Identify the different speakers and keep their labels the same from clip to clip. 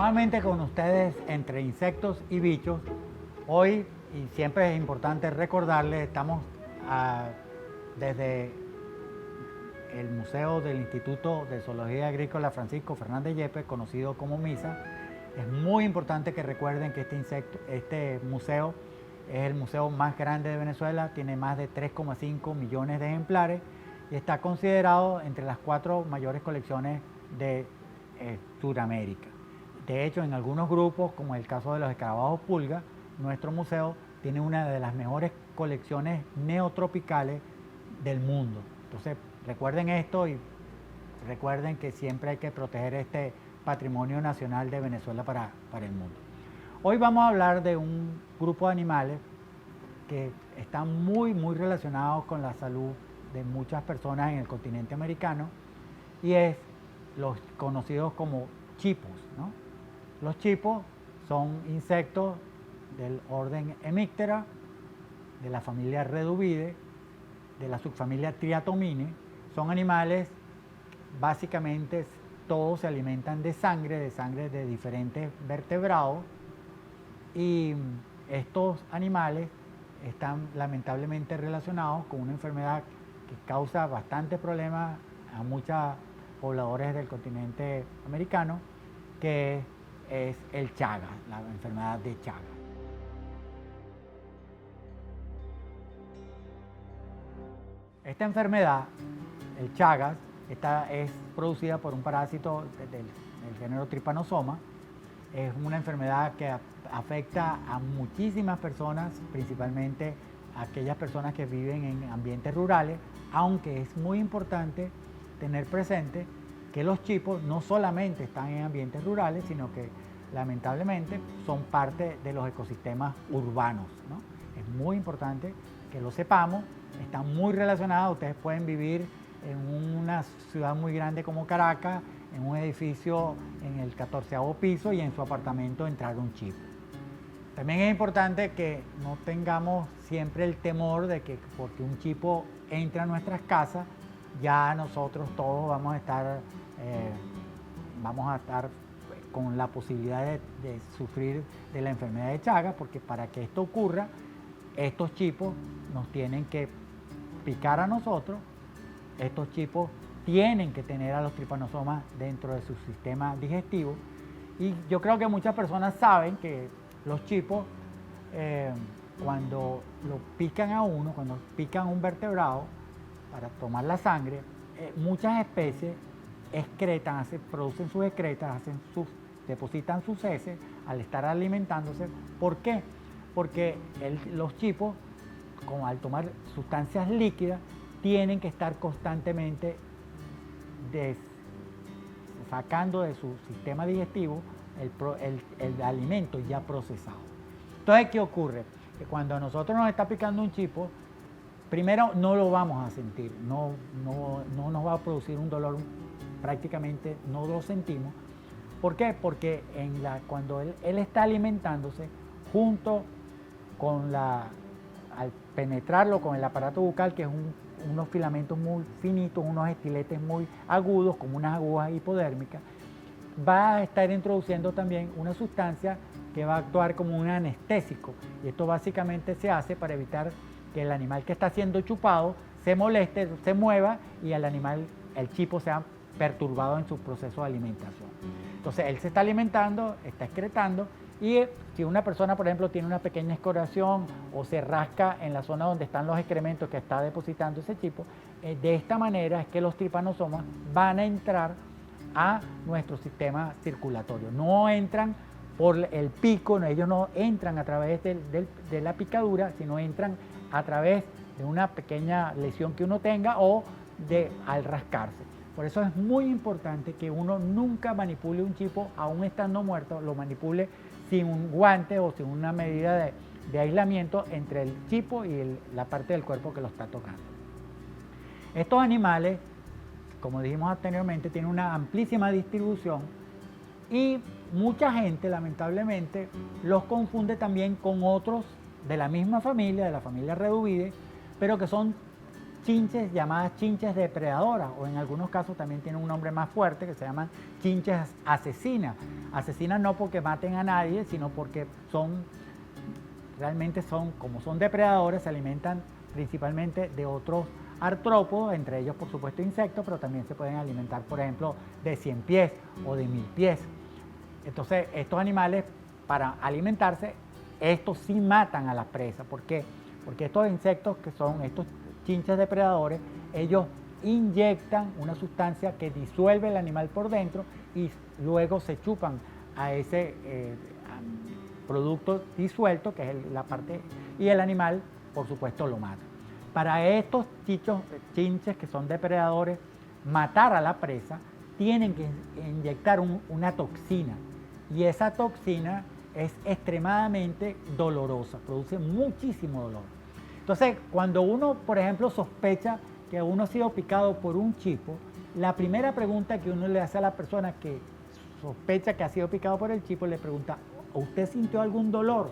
Speaker 1: Nuevamente con ustedes entre insectos y bichos. Hoy, y siempre es importante recordarles, estamos desde el Museo del Instituto de Zoología Agrícola Francisco Fernández Yepes, conocido como MISA. Es muy importante que recuerden que este museo es el museo más grande de Venezuela, tiene más de 3,5 millones de ejemplares y está considerado entre las 4 mayores colecciones de Sudamérica. De hecho, en algunos grupos, como el caso de los escarabajos pulga, nuestro museo tiene una de las mejores colecciones neotropicales del mundo. Entonces, recuerden esto y recuerden que siempre hay que proteger este patrimonio nacional de Venezuela para el mundo. Hoy vamos a hablar de un grupo de animales que están muy relacionados con la salud de muchas personas en el continente americano y es los conocidos como chipos, ¿no? Los chipos son insectos del orden Hemiptera, de la familia Reduvidae, de la subfamilia Triatomine. Son animales, básicamente todos se alimentan de sangre de diferentes vertebrados, y estos animales están lamentablemente relacionados con una enfermedad que causa bastantes problemas a muchos pobladores del continente americano, que es el Chagas, la enfermedad de Chagas. Esta enfermedad, el Chagas, es producida por un parásito del género Trypanosoma. Es una enfermedad que afecta a muchísimas personas, principalmente a aquellas personas que viven en ambientes rurales, aunque es muy importante tener presente que los chipos no solamente están en ambientes rurales, sino que lamentablemente son parte de los ecosistemas urbanos, ¿no? Es muy importante que lo sepamos, están muy relacionados. Ustedes pueden vivir en una ciudad muy grande como Caracas, en un edificio en el 14º piso y en su apartamento entrar un chipo. También es importante que no tengamos siempre el temor de que porque un chipo entra a nuestras casas, ya nosotros todos vamos a estar con la posibilidad de sufrir de la enfermedad de Chagas, porque para que esto ocurra, estos chipos nos tienen que picar a nosotros. Estos chipos tienen que tener a los tripanosomas dentro de su sistema digestivo, y yo creo que muchas personas saben que los chipos, cuando lo pican a uno, cuando pican un vertebrado para tomar la sangre, muchas especies excretan, producen sus excretas, depositan sus heces al estar alimentándose. ¿Por qué? Porque los chipos, al tomar sustancias líquidas, tienen que estar constantemente sacando de su sistema digestivo el alimento ya procesado. Entonces, ¿qué ocurre? Que cuando a nosotros nos está picando un chipo, primero no lo vamos a sentir, no nos va a producir un dolor, prácticamente no lo sentimos. ¿Por qué? Porque cuando él está alimentándose, junto con al penetrarlo con el aparato bucal, que es unos filamentos muy finitos, unos estiletes muy agudos, como unas agujas hipodérmicas, va a estar introduciendo también una sustancia que va a actuar como un anestésico. Y esto básicamente se hace para evitar que el animal que está siendo chupado se moleste, se mueva, y el chipo sea perturbado en su proceso de alimentación. Entonces él se está alimentando, está excretando, y si una persona, por ejemplo, tiene una pequeña escoriación o se rasca en la zona donde están los excrementos que está depositando ese chipo, de esta manera es que los tripanosomas van a entrar a nuestro sistema circulatorio. No entran por el pico, ellos no entran a través de la picadura, sino entran a través de una pequeña lesión que uno tenga o al rascarse. Por eso es muy importante que uno nunca manipule un chipo, aún estando muerto, lo manipule sin un guante o sin una medida de aislamiento entre el chipo y la parte del cuerpo que lo está tocando. Estos animales, como dijimos anteriormente, tienen una amplísima distribución, y mucha gente lamentablemente los confunde también con otros de la misma familia, de la familia Reduvidae, pero que son chinches llamadas chinches depredadoras, o en algunos casos también tienen un nombre más fuerte que se llaman chinches asesinas. Asesinas no porque maten a nadie, sino porque realmente como son depredadores, se alimentan principalmente de otros artrópodos, entre ellos por supuesto insectos, pero también se pueden alimentar, por ejemplo, de 100 pies o de 1000 pies. Entonces, estos animales, para alimentarse, estos sí matan a la presa. ¿Por qué? Porque estos insectos, que son estos chinches depredadores, ellos inyectan una sustancia que disuelve el animal por dentro y luego se chupan a ese producto disuelto, que es la parte, y el animal, por supuesto, lo mata. Para estos chinches que son depredadores, matar a la presa, tienen que inyectar una toxina, y esa toxina es extremadamente dolorosa, produce muchísimo dolor. Entonces, cuando uno, por ejemplo, sospecha que uno ha sido picado por un chipo, la primera pregunta que uno le hace a la persona que sospecha que ha sido picado por el chipo, le pregunta: ¿usted sintió algún dolor?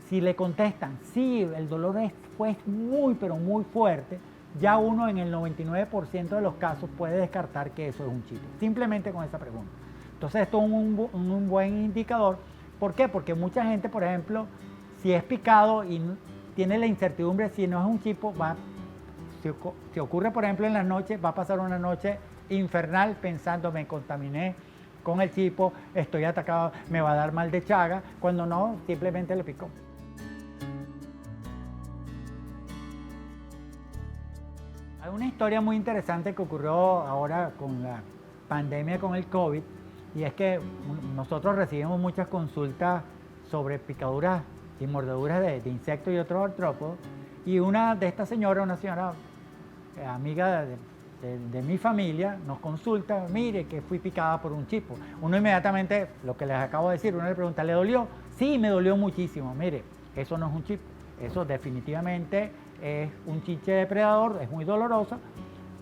Speaker 1: Si le contestan, sí, el dolor fue muy, pero muy fuerte, ya uno en el 99% de los casos puede descartar que eso es un chipo, simplemente con esa pregunta. Entonces esto es un buen indicador. ¿Por qué? Porque mucha gente, por ejemplo, si es picado y tiene la incertidumbre si no es un chipo, si ocurre, por ejemplo, en las noches, va a pasar una noche infernal pensando: me contaminé con el chipo, estoy atacado, me va a dar mal de Chaga, cuando no, simplemente le picó. Hay una historia muy interesante que ocurrió ahora con la pandemia con el COVID, y es que nosotros recibimos muchas consultas sobre picaduras y mordeduras de insectos y otros artrópodos, y una de estas señoras, una señora amiga de mi familia, nos consulta: mire, que fui picada por un chipo. Uno inmediatamente, lo que les acabo de decir, uno le pregunta: ¿le dolió? Sí, me dolió muchísimo. Mire, eso no es un chipo, eso definitivamente es un chinche depredador, es muy dolorosa,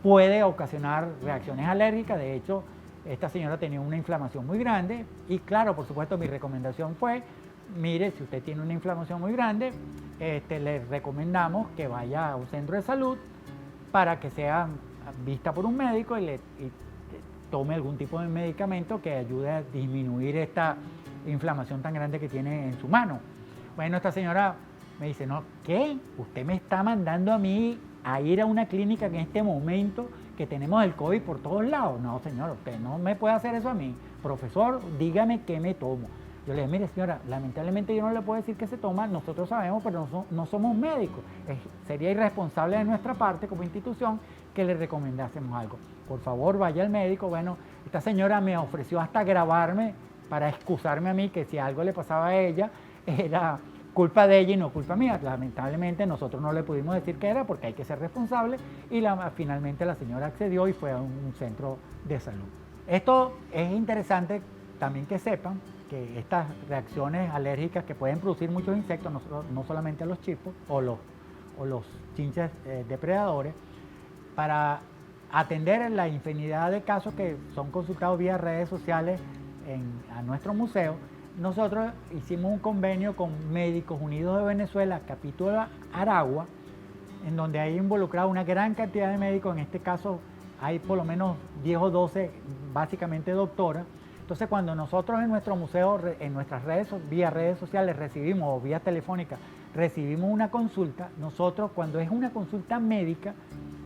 Speaker 1: puede ocasionar reacciones alérgicas. De hecho, esta señora tenía una inflamación muy grande y, claro, por supuesto, mi recomendación fue: mire, si usted tiene una inflamación muy grande, le recomendamos que vaya a un centro de salud para que sea vista por un médico y tome algún tipo de medicamento que ayude a disminuir esta inflamación tan grande que tiene en su mano. Bueno, esta señora me dice: no, ¿qué? ¿Usted me está mandando a mí a ir a una clínica en este momento que tenemos el COVID por todos lados? No, señor, usted no me puede hacer eso a mí. Profesor, dígame qué me tomo. Yo le dije: mire, señora, lamentablemente yo no le puedo decir qué se toma, nosotros sabemos, pero no somos médicos. Sería irresponsable de nuestra parte como institución que le recomendásemos algo. Por favor, vaya al médico. Bueno, esta señora me ofreció hasta grabarme para excusarme a mí, que si algo le pasaba a ella era culpa de ella y no culpa mía. Lamentablemente nosotros no le pudimos decir qué era, porque hay que ser responsable, y finalmente la señora accedió y fue a un centro de salud. Esto es interesante también que sepan que estas reacciones alérgicas que pueden producir muchos insectos, no solamente a los chipos o los chinches depredadores, para atender la infinidad de casos que son consultados vía redes sociales a nuestro museo, nosotros hicimos un convenio con Médicos Unidos de Venezuela, capítulo Aragua, en donde hay involucrado una gran cantidad de médicos. En este caso hay por lo menos 10 o 12, básicamente doctoras. Entonces, cuando nosotros en nuestro museo, en nuestras vía redes sociales recibimos, o vía telefónica, recibimos una consulta, nosotros, cuando es una consulta médica,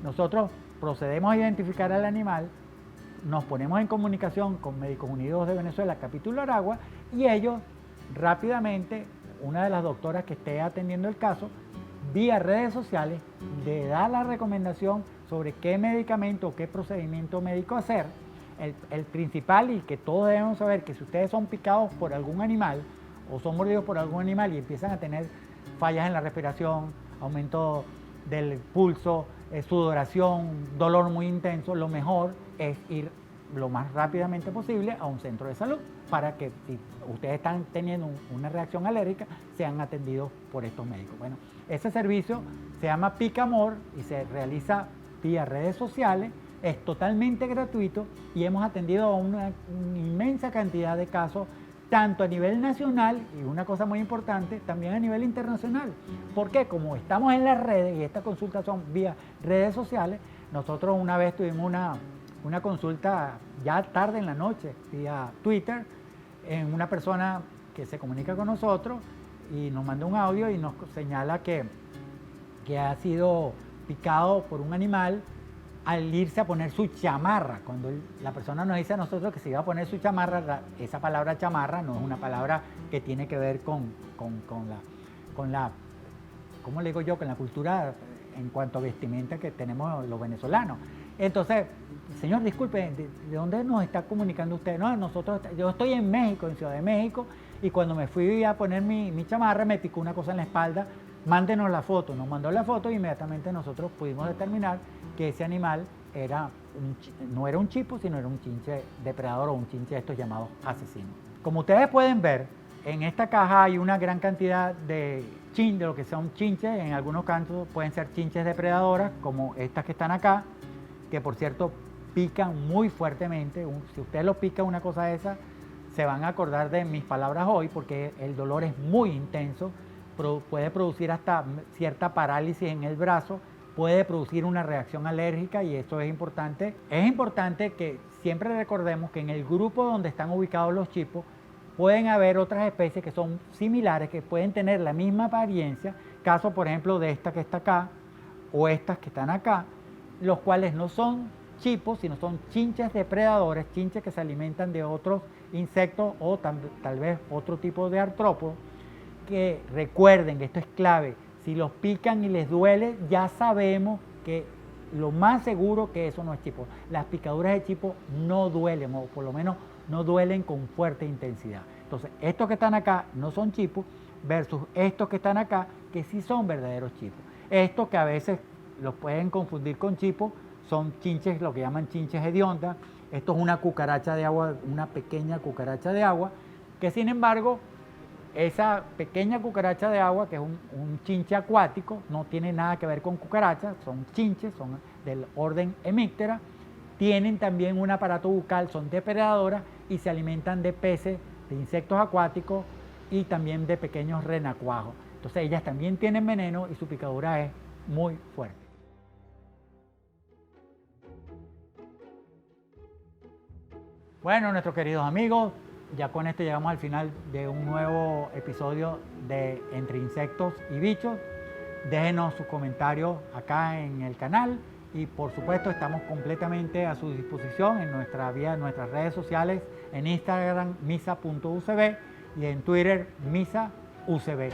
Speaker 1: nosotros procedemos a identificar al animal, nos ponemos en comunicación con Médicos Unidos de Venezuela, capítulo Aragua, y ellos rápidamente, una de las doctoras que esté atendiendo el caso, vía redes sociales, le da la recomendación sobre qué medicamento o qué procedimiento médico hacer. El principal, y que todos debemos saber, que si ustedes son picados por algún animal o son mordidos por algún animal y empiezan a tener fallas en la respiración, aumento del pulso, sudoración, dolor muy intenso, lo mejor es ir lo más rápidamente posible a un centro de salud para que, si ustedes están teniendo una reacción alérgica, sean atendidos por estos médicos. Bueno, ese servicio se llama Picamor y se realiza vía redes sociales, es totalmente gratuito y hemos atendido a una inmensa cantidad de casos tanto a nivel nacional y una cosa muy importante, también a nivel internacional. Porque como estamos en las redes y estas consultas son vía redes sociales, nosotros una vez tuvimos una consulta ya tarde en la noche vía Twitter en una persona que se comunica con nosotros y nos manda un audio y nos señala que ha sido picado por un animal al irse a poner su chamarra. Cuando la persona nos dice a nosotros que se iba a poner su chamarra, esa palabra chamarra no es una palabra que tiene que ver con la, ¿cómo le digo yo?, con la cultura en cuanto a vestimenta que tenemos los venezolanos. Entonces, señor, disculpe, ¿de dónde nos está comunicando usted? No, yo estoy en México, en Ciudad de México, y cuando me fui a poner mi chamarra me picó una cosa en la espalda. Mándenos la foto. Nos mandó la foto y inmediatamente nosotros pudimos determinar que ese animal no era un chipo, sino era un chinche depredador o un chinche de estos llamados asesinos. Como ustedes pueden ver, en esta caja hay una gran cantidad de lo que son chinches. En algunos casos pueden ser chinches depredadoras, como estas que están acá, que por cierto pican muy fuertemente. Si usted lo pica una cosa de esa, se van a acordar de mis palabras hoy, porque el dolor es muy intenso. Puede producir hasta cierta parálisis en el brazo, puede producir una reacción alérgica y esto es importante. Es importante que siempre recordemos que en el grupo donde están ubicados los chipos pueden haber otras especies que son similares, que pueden tener la misma apariencia, caso por ejemplo de esta que está acá o estas que están acá, los cuales no son chipos, sino son chinches depredadores, chinches que se alimentan de otros insectos o tal vez otro tipo de artrópodos. Que recuerden que esto es clave, si los pican y les duele, ya sabemos que lo más seguro que eso no es chipo. Las picaduras de chipo no duelen, o por lo menos no duelen con fuerte intensidad. Entonces, estos que están acá no son chipos versus estos que están acá, que sí son verdaderos chipos. Estos que a veces los pueden confundir con chipos, son chinches, lo que llaman chinches hediondas. Esto es una cucaracha de agua, una pequeña cucaracha de agua, que sin embargo, esa pequeña cucaracha de agua, que es un chinche acuático, no tiene nada que ver con cucarachas, son chinches, son del orden Hemiptera, tienen también un aparato bucal, son depredadoras y se alimentan de peces, de insectos acuáticos y también de pequeños renacuajos. Entonces ellas también tienen veneno y su picadura es muy fuerte. Bueno, nuestros queridos amigos, ya con esto llegamos al final de un nuevo episodio de Entre Insectos y Bichos. Déjenos sus comentarios acá en el canal y por supuesto estamos completamente a su disposición en nuestras redes sociales, en Instagram misa.ucb y en Twitter misaucb.